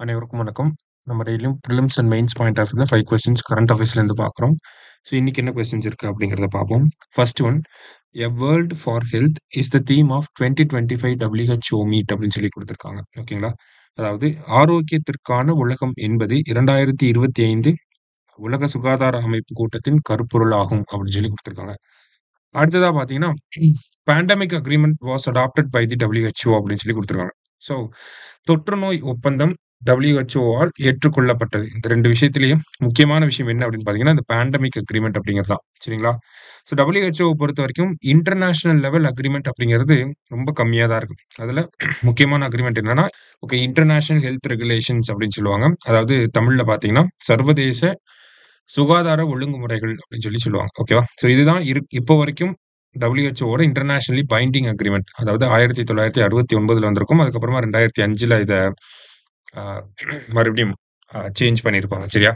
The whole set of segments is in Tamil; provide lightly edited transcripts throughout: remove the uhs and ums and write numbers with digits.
அனைவருக்கும் வணக்கம். நம்ம டெய்லியும் prelims and mains point of வியூல 5 கொஸ்டின்ஸ் கரண்ட் அஃபேர்ஸ்லேருந்து பார்க்குறோம். ஸோ இன்னைக்கு என்ன கொஸ்டின்ஸ் இருக்கு அப்படிங்கிறத பார்ப்போம். First one, a world for health is the theme of 2025 WHO meet அப்படின்னு சொல்லி கொடுத்துருக்காங்க. ஓகேங்களா? அதாவது ஆரோக்கியத்திற்கான உலகம் என்பது 2025 உலக சுகாதார அமைப்பு கூட்டத்தின் கருப்பொருள் ஆகும் அப்படின்னு சொல்லி கொடுத்துருக்காங்க. அடுத்ததா பார்த்தீங்கன்னா, pandemic agreement was adopted by the WHO அப்படின்னு சொல்லி கொடுத்துருக்காங்க. ஸோ தொற்று நோய் ஒப்பந்தம் WHO ஆல் ஏற்றுக்கொள்ளப்பட்டது. இந்த 2 விஷயத்திலயும் முக்கியமான விஷயம் என்ன அப்படின்னு பார்த்தீங்கன்னா, இந்த பேண்டமிக் அக்ரீமெண்ட் அப்படிங்கிறது தான். சரிங்களா? ஸோ WHO பொறுத்தவரைக்கும் இன்டர்நேஷனல் லெவல் அக்ரீமெண்ட் அப்படிங்கிறது ரொம்ப கம்மியா தான் இருக்கு. அதுல முக்கியமான அக்ரீமெண்ட் என்னன்னா, ஓகே இன்டர்நேஷனல் ஹெல்த் ரெகுலேஷன்ஸ் அப்படின்னு சொல்லுவாங்க. அதாவது தமிழ்ல பார்த்தீங்கன்னா, சர்வதேச சுகாதார ஒழுங்குமுறைகள் அப்படின்னு சொல்லுவாங்க. ஓகேவா? ஸோ இதுதான் இப்போ வரைக்கும் WHOவோட இன்டர்நேஷனலி பைண்டிங் அக்ரீமெண்ட். அதாவது 1969ல வந்திருக்கும். அதுக்கப்புறமா 2005ல இத அ மறுபடியும் சேஞ்ச் பண்ணியிருப்பாங்க. சரியா?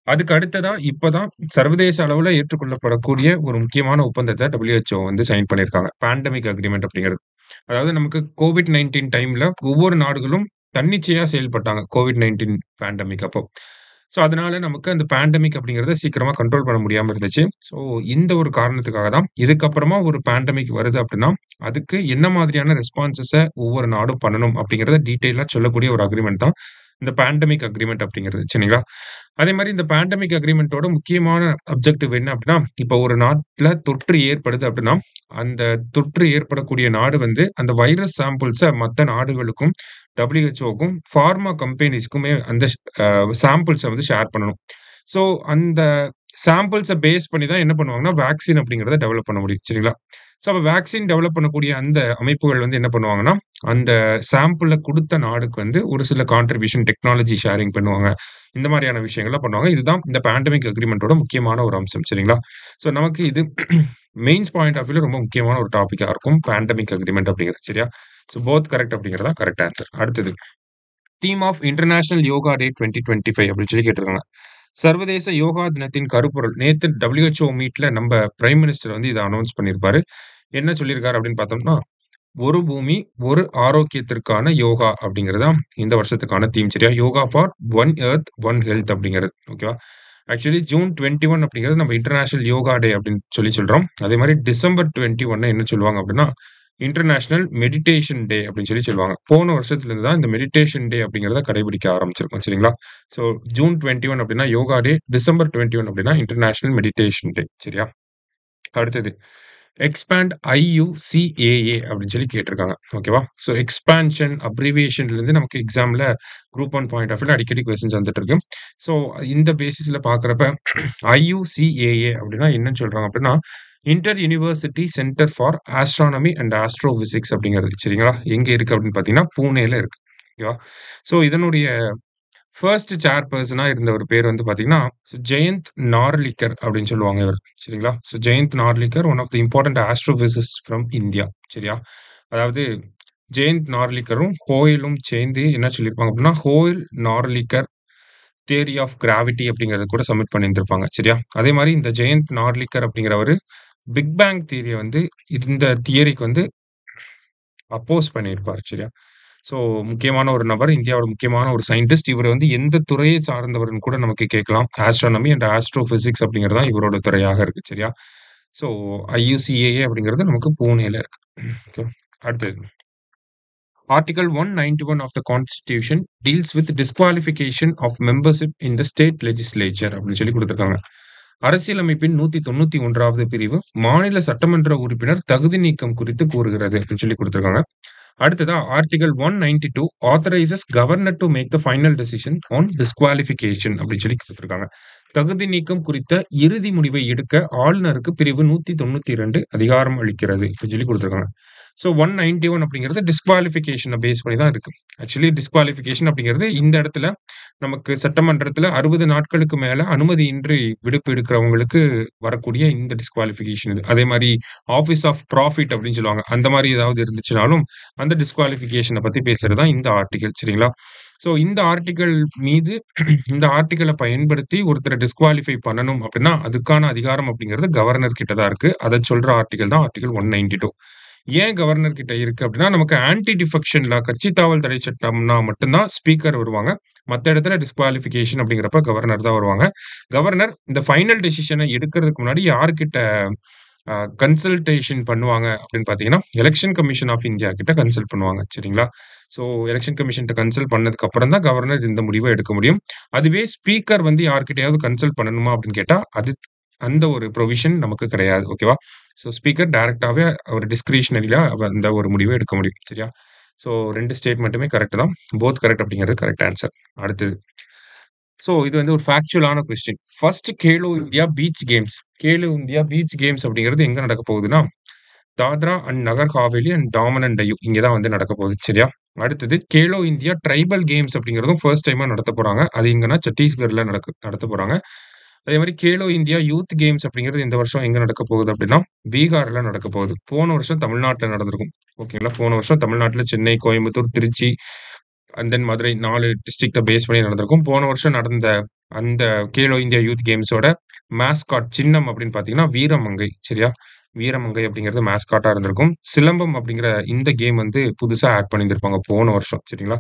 அதுக்கு அடுத்ததா இப்பதான் சர்வதேச அளவுல ஏற்றுக்கொள்ளப்படக்கூடிய ஒரு முக்கியமான ஒப்பந்தத்த WHO வந்து சைன் பண்ணியிருக்காங்க. பேண்டமிக் அக்ரீமெண்ட் அப்படிங்கிறது. அதாவது நமக்கு COVID-19 டைம்ல ஒவ்வொரு நாடுகளும் தன்னிச்சையா செயல்பட்டாங்க. COVID-19 பேண்டமிக் அப்போ. ஸோ, அதனால நமக்கு அந்த பேண்டமிக் அப்படிங்கிறத சீக்கிரமா கண்ட்ரோல் பண்ண முடியாம இருந்துச்சு. ஸோ, இந்த ஒரு காரணத்துக்காக தான் இதுக்கப்புறமா ஒரு பேண்டமிக் வருது அப்படின்னா, அதுக்கு என்ன மாதிரியான ரெஸ்பான்ஸஸ ஒவ்வொரு நாடும் பண்ணணும் அப்படிங்கிறத டீட்டெயிலா சொல்லக்கூடிய ஒரு அக்ரீமெண்ட் தான் இந்த பேண்டமிக் அக்ரீமெண்ட் அப்படிங்கிறது. சரிங்களா? அதே மாரி இந்த பேண்டமிக் அக்ரீமென்ட்டோட முக்கியமான அப்ஜெக்டிவ் என்ன அப்டின்னா, இப்ப ஒரு நாட்ல தொற்று ஏற்படுது அப்டின்னா, அந்த தொற்று ஏற்படக்கூடிய நாடு வந்து அந்த வைரஸ் சாம்பிள்ஸ மத்த நாடுகளுக்கும், WHO க்கும், பார்மா கம்பெனிஸ்க்குமே அந்த சாம்பிள்ஸ வந்து ஷேர் பண்ணணும். ஸோ அந்த சாம்பிள்ஸ பேஸ் பண்ணி தான் என்ன பண்ணுவாங்கன்னா, வேக்சின் அப்படிங்கிறத டெவலப் பண்ண முடியும். சரிங்களா? ஸோ அப்ப வேக்சின் டெவலப் பண்ணக்கூடிய அந்த அமைப்புகள் வந்து என்ன பண்ணுவாங்கன்னா, அந்த சாம்பிள குடுத்த நாடுக்கு வந்து ஒரு சில கான்ட்ரிபியூஷன் டெக்னாலஜி ஷேரிங் பண்ணுவாங்க. இந்த மாரியான விஷயங்கள்லாம் பண்ணுவாங்க. இதுதான் இந்த பேண்டமிக் அக்ரீமென்ட்டோட முக்கியமான ஒரு அம்சம். சரிங்களா? ஸோ நமக்கு இது மெயின்ஸ் பாயிண்ட் ஆஃப் வியூல ரொம்ப முக்கியமான ஒரு டாபிக்கா இருக்கும். பேண்டமிக் அக்ரீமென்ட் அப்படிங்கிறது. சரியா? ஸோ போத் கரெக்ட் அப்படிங்கிறது தான் கரெக்ட் ஆன்ஸர். அடுத்தது. தீம் ஆஃப் இன்டர்நேஷனல் யோகா டே 2025 அப்படின்னு சொல்லி கேட்டிருக்காங்க. சர்வதேச யோகா தினத்தின் கருப்பொருள். நேத்து WHO மீட்ல நம்ம பிரைம் மினிஸ்டர் வந்து இத அனவுன்ஸ் பண்ணியிருப்பாரு. என்ன சொல்லியிருக்காரு அப்படின்னு பார்த்தோம்னா, "ஒரு பூமி, ஒரு ஆரோக்கியத்திற்கான யோகா" அப்படிங்கிறது தான் இந்த வருஷத்துக்கான தீம். சரியா? Yoga for one earth, one health அப்படிங்கிறது. ஓகேவா? ஆக்சுவலி ஜூன் 21 அப்படிங்கிறது நம்ம இன்டர்நேஷனல் யோகா டே அப்படின்னு சொல்றோம். அதே மாரி டிசம்பர் 21 என்ன சொல்லுவாங்க அப்படின்னா, இன்டர்நேஷனல் மெடிடேஷன் டே அப்படின்னு சொல்லுவாங்க. போன வருஷத்துல இருந்து தான் இந்த மெடிடேஷன் டே அப்படிங்கிறத கடைபிடிக்க ஆரம்பிச்சிருக்கோம். சரிங்களா? ஸோ ஜூன் 21 அப்படின்னா யோகா டே, டிசம்பர் 21 அப்படின்னா இன்டர்நேஷனல் மெடிடேஷன் டே. சரியா? அடுத்தது. எக்ஸ்பேண்ட் IUCAA அப்படின்னு சொல்லி கேட்டிருக்காங்க. ஓகேவா? ஸோ எக்ஸ்பான்ஷன், அப்ரிவியேஷன்லேருந்து நமக்கு எக்ஸாம்ல குரூப் 1 பாயிண்ட் ஆஃப் வியூல அடிக்கடி கொஸ்டின்ஸ் வந்துட்டு இருக்கு. ஸோ இந்த பேசிஸ்ல பார்க்குறப்ப IUCAA அப்படின்னா என்னன்னு சொல்றாங்க அப்படின்னா, inter university centre for astronomy and astrophysics அப்படிங்கிறது. சரிங்களா? எங்க இருக்கு அப்படின்னு பார்த்தீங்கன்னா, பூனேல இருக்கு. ஓகேவா? ஸோ இதனுடைய ஃபர்ஸ்ட் சேர்பர்சனா இருந்த ஒரு பேர் வந்து பார்த்தீங்கன்னா, ஜெயந்த் நார்லிக்கர் அப்படின்னு சொல்லுவாங்க இவர. சரிங்களா? So Jayant Narlikar one of the important astrophysicists from India. சரியா? அதாவது ஜெயந்த் நார்லிக்கரும், ஹோயலும் சேர்ந்து என்ன சொல்லியிருப்பாங்க அப்படின்னா, Hoyle Narlikar theory of gravity அப்படிங்கிறத கூட சப்மிட் பண்ணியிருந்திருப்பாங்க. சரியா? அதே மாரி இந்த ஜெயந்த் நார்லிக்கர் அப்படிங்கிறவரு, பிக் பேங் தியரிய வந்து இந்த தியரிக்கு வந்து அப்போஸ் பண்ணியிருப்பார். சரியா? ஸோ முக்கியமான ஒரு நபர். இந்தியாவோட முக்கியமான ஒரு சயின்டிஸ்ட். இவரு வந்து எந்த துறையை சார்ந்தவர்ன்னு கூட நமக்கு கேட்கலாம். ஆஸ்ட்ரோனமி அண்ட் ஆஸ்ட்ரோ பிசிக்ஸ் அப்படிங்கிறது தான் இவரோட துறையாக இருக்கு. சரியா? ஸோ IUCAA அப்படிங்கிறது நமக்கு பூனேல இருக்கு. ஓகே. அடுத்தது. Article 191 of the constitution deals with disqualification of membership in the state legislature அப்படின்னு சொல்லி குடுத்துருக்காங்க. அரசியலமைப்பின் 191வது பிரிவு மாநில சட்டமன்ற உறுப்பினர் தகுதி நீக்கம் குறித்து கூறுகிறது அப்படின்னு சொல்லி குடுத்துருக்காங்க. அடுத்ததா article 192 authorises governor to make the final decision on disqualification அப்படின்னு சொல்லி குடுத்துருக்காங்க. தகுதி நீக்கம் குறித்த இறுதி முடிவை எடுக்க ஆளுநருக்கு பிரிவு 192 அதிகாரம் அளிக்கிறது அப்படின்னு சொல்லி குடுத்துருக்காங்க. ஸோ 191 அப்படிங்கிறது டிஸ்குவாலிஃபிகேஷன பேஸ் பண்ணி தான் இருக்கு. ஆக்சுவலி டிஸ்குவாலிஃபிகேஷன் அப்படிங்கிறது இந்த இடத்துல நமக்கு சட்டமன்றத்துல 60 நாட்களுக்கு மேல அனுமதியின்றி விடுப்பு எடுக்கிறவங்களுக்கு வரக்கூடிய இந்த டிஸ்குவாலிஃபிகேஷன் இது. அதே மாரி ஆஃபீஸ் ஆஃப் ப்ராஃபிட் அப்படின்னு சொல்லுவாங்க. அந்த மாரி ஏதாவது இருந்துச்சுனாலும், அந்த டிஸ்குவாலிஃபிகேஷன பத்தி பேசுறது தான் இந்த ஆர்டிகிள். சரிங்களா? ஸோ இந்த ஆர்டிகிள் மீது இந்த ஆர்டிகிள பயன்படுத்தி ஒருத்தர டிஸ்குவாலிஃபை பண்ணணும் அப்படின்னா, அதுக்கான அதிகாரம் அப்படிங்கிறது கவர்னர் கிட்ட தான் இருக்கு. அத சொல்ற ஆர்டிகிள் தான் ஆர்டிகிள் 192. ஏன் கவர்னர் கிட்ட இருக்கு அப்படின்னா, நமக்கு ஆன்டி டிஃபெக்ஷன் லா கட்சி தாவல் தடை சட்டம்னா மட்டும் தான் ஸ்பீக்கர் வருவாங்க. மத்த இடத்துல டிஸ்குவாலிஃபிகேஷன் அப்படிங்கிறப்ப கவர்னர் தான் வருவாங்க. கவர்னர் இந்த ஃபைனல் டெசிஷன எடுக்கிறதுக்கு முன்னாடி யார்கிட்ட கன்சல்டேஷன் பண்ணுவாங்க அப்படின்னு பார்த்தீங்கன்னா, எலக்ஷன் கமிஷன் ஆஃப் இந்தியா கிட்ட கன்சல்ட் பண்ணுவாங்க. சரிங்களா? ஸோ எலக்ஷன் கமிஷன்ட்ட கன்சல்ட் பண்ணதுக்கு அப்புறம் தான் கவர்னர் இந்த முடிவ எடுக்க முடியும். அதுவே ஸ்பீக்கர் வந்து யார்கிட்டயாவது கன்சல்ட் பண்ணணுமா அப்படின்னு கேட்டா, அந்த ஒரு புரோவிஷன் நமக்கு கிடையாது. ஓகேவா? ஸோ ஸ்பீக்கர் டைரக்ட்டாவே அவர் டிஸ்கிரிஷனரியா அந்த ஒரு முடிவ எடுக்க முடியும். சரியா? ஸோ 2 ஸ்டேட்மென்ட்டுமே கரெக்ட் தான். போத் கரெக்ட் அப்படிங்கிறது கரெக்ட் ஆன்சர். அடுத்தது. ஸோ இது வந்து ஒரு ஃபேக்சுவலான question. First Khelo India beach games. Khelo India beach games அப்படிங்கிறது எங்க நடக்க போகுதுன்னா, Dadra and Nagar Haveli and Daman and Diu இங்க தான் வந்து நடக்க போகுது. சரியா? அடுத்தது கேலோ இந்தியா ட்ரைபல் கேம்ஸ் அப்படிங்கிறதும் ஃபர்ஸ்ட் டைமா நடத்த போறாங்க. அது எங்கன்னா சத்தீஸ்கர்ல நடத்த போறாங்க. அதே மாரி கேலோ இந்தியா யூத் கேம்ஸ் அப்படிங்கிறது இந்த வருஷம் எங்க நடக்க போகுது அப்படின்னா, பீகார்ல நடக்க போகுது. போன வருஷம் தமிழ்நாட்டுல நடந்திருக்கும். ஓகேங்களா? போன வருஷம் தமிழ்நாட்டுல சென்னை, கோயம்புத்தூர், திருச்சி அண்ட் தென் மதுரை 4 டிஸ்ட்ரிக்ட்ட பேஸ் பண்ணி நடந்திருக்கும். போன வருஷம் நடந்த அந்த கேலோ இந்தியா யூத் கேம்ஸோட மாஸ்காட் சின்னம் அப்படின்னு பார்த்தீங்கன்னா, வீரமங்கை. சரியா? வீரமங்கை அப்படிங்கிறது மாஸ்காட்டா இருந்திருக்கும். சிலம்பம் அப்படிங்கிற இந்த கேம் வந்து புதுசா ஆட் பண்ணியிருந்திருப்பாங்க போன வருஷம். சரிங்களா?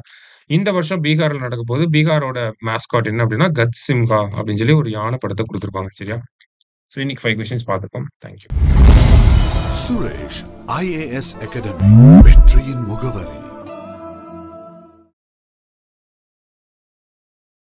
இந்த வருஷம் பீகார்ல நடக்கப்போகுது. பீகாரோட மாஸ்காட் என்ன அப்படின்னா, கஜ் சிம்ஹா அப்படின்னு சொல்லி ஒரு யானை படத்த குடுத்திருப்பாங்க. சரியா? ஸோ இன்னைக்கு 5 கொஸ்டின்ஸ் பார்த்துருக்கோம். Thank you. Suresh IAS academy வெற்றியின் முகவரி.